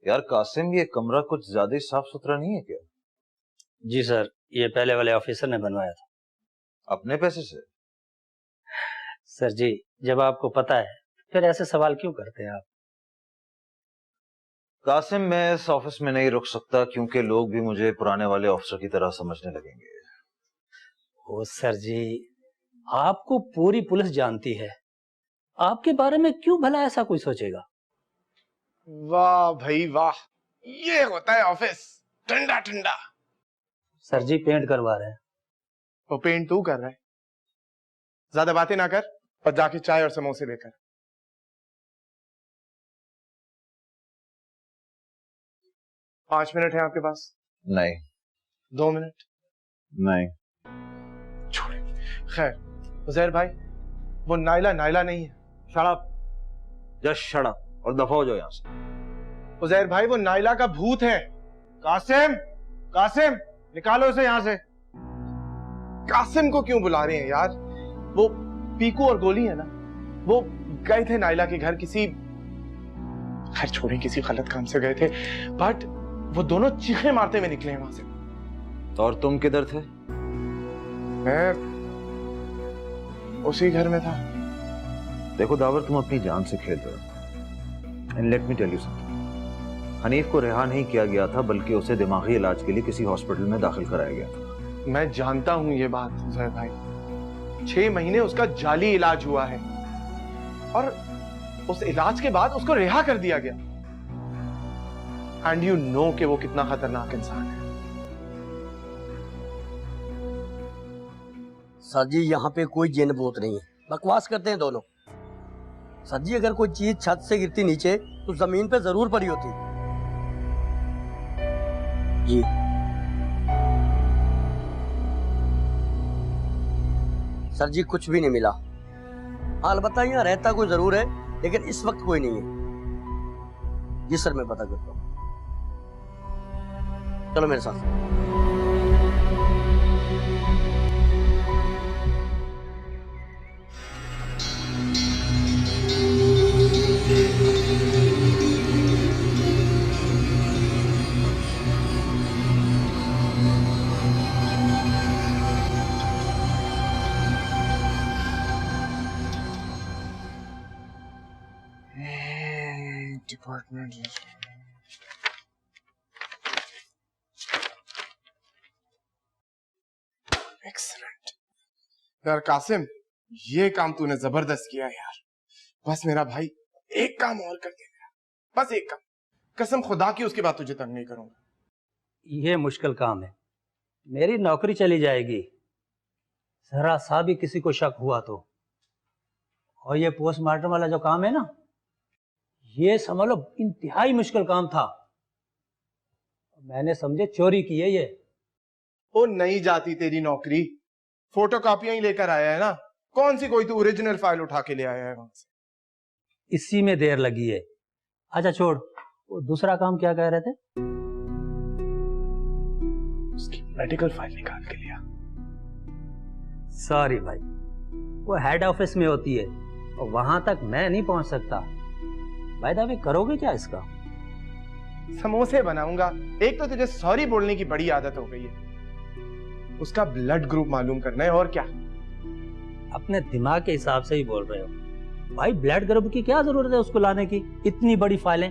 यार कासिम, ये कमरा कुछ ज्यादा ही साफ सुथरा नहीं है क्या? जी सर, ये पहले वाले ऑफिसर ने बनवाया था। अपने पैसे से? सर जी, जब आपको पता है फिर ऐसे सवाल क्यों करते हैं आप? कासिम, मैं इस ऑफिस में नहीं रुक सकता क्योंकि लोग भी मुझे पुराने वाले ऑफिसर की तरह समझने लगेंगे। ओ सर जी, आपको पूरी पुलिस जानती है, आपके बारे में क्यों भला ऐसा कोई सोचेगा? वाह भाई वाह, ये होता है ऑफिस, ठंडा ठंडा। सर जी पेंट करवा रहे हैं। वो पेंट तू कर रहा है, ज्यादा बातें ना कर और जाके चाय और समोसे लेकर। पांच मिनट है आपके पास? नहीं। 2 मिनट? नहीं। छोड़े। खैर उजैर भाई, वो नाइला नाइला नहीं है। Shut up, just shut up और दफा हो जाओ यहाँ से। उजैर भाई, वो नाइला का भूत है। कासिम, कासिम निकालो उसे यहाँ से। कासिम को क्यों बुला रहे हैं यार? वो पीकू और गोली है ना, वो गए थे नाइला के घर किसी, खैर छोड़े, किसी गलत काम से गए थे, बट वो दोनों चीखे मारते हुए निकले हैं वहां से। और तुम किधर थे? मैं उसी घर में था। देखो दावर, तुम अपनी जान से खेल रहे हो। And let me tell you something, Hanif को रिहा नहीं किया गया था, बल्कि उसे दिमागी इलाज के लिए किसी हॉस्पिटल में दाखिल कराया गया था। मैं जानता हूं ये बात उजैर भाई, 6 महीने उसका जाली इलाज हुआ है और उस इलाज के बाद उसको रिहा कर दिया गया। एंड यू नो कि वो कितना खतरनाक इंसान है। सर जी, यहाँ पे कोई जिन भूत नहीं है, बकवास करते हैं दोनों। सर जी, अगर कोई चीज छत से गिरती नीचे तो जमीन पे जरूर पड़ी होती जी। सर जी, कुछ भी नहीं मिला। हाँ, अलबत्ता यहाँ रहता कोई जरूर है, लेकिन इस वक्त कोई नहीं है। जी सर, मैं पता करता हूँ, चलो मेरे साथ। Department excellent. यार कासिम, ये काम तूने जबरदस्त किया यार। बस मेरा भाई एक काम और कर देगा, बस एक काम। कसम खुदा की उसके बाद तुझे तंग नहीं करूंगा। ये मुश्किल काम है, मेरी नौकरी चली जाएगी जरा सा भी किसी को शक हुआ तो। और ये पोस्टमार्टम वाला जो काम है ना, ये समझ लो इंतहाई मुश्किल काम था। मैंने समझे चोरी की है ये। वो नहीं जाती तेरी नौकरी, फोटो कॉपियां ही लेकर आया है ना। कौन सी कोई तू ओरिजिनल फाइल उठा के ले आया है वहां से? इसी में देर लगी है। अच्छा छोड़, वो दूसरा काम क्या कह रहे थे? उसकी मेडिकल फाइल निकाल के लिया। सॉरी भाई, वो हेड ऑफिस में होती है और वहां तक मैं नहीं पहुंच सकता। भाई दावी करोगे क्या इसका? समोसे बनाऊंगा। एक तो तुझे सॉरी बोलने की बड़ी आदत हो गई है। उसका ब्लड ग्रुप मालूम करना है, और क्या? अपने दिमाग के हिसाब से ही बोल रहे हो भाई। ब्लड ग्रुप की क्या जरूरत है उसको लाने की? इतनी बड़ी फाइलें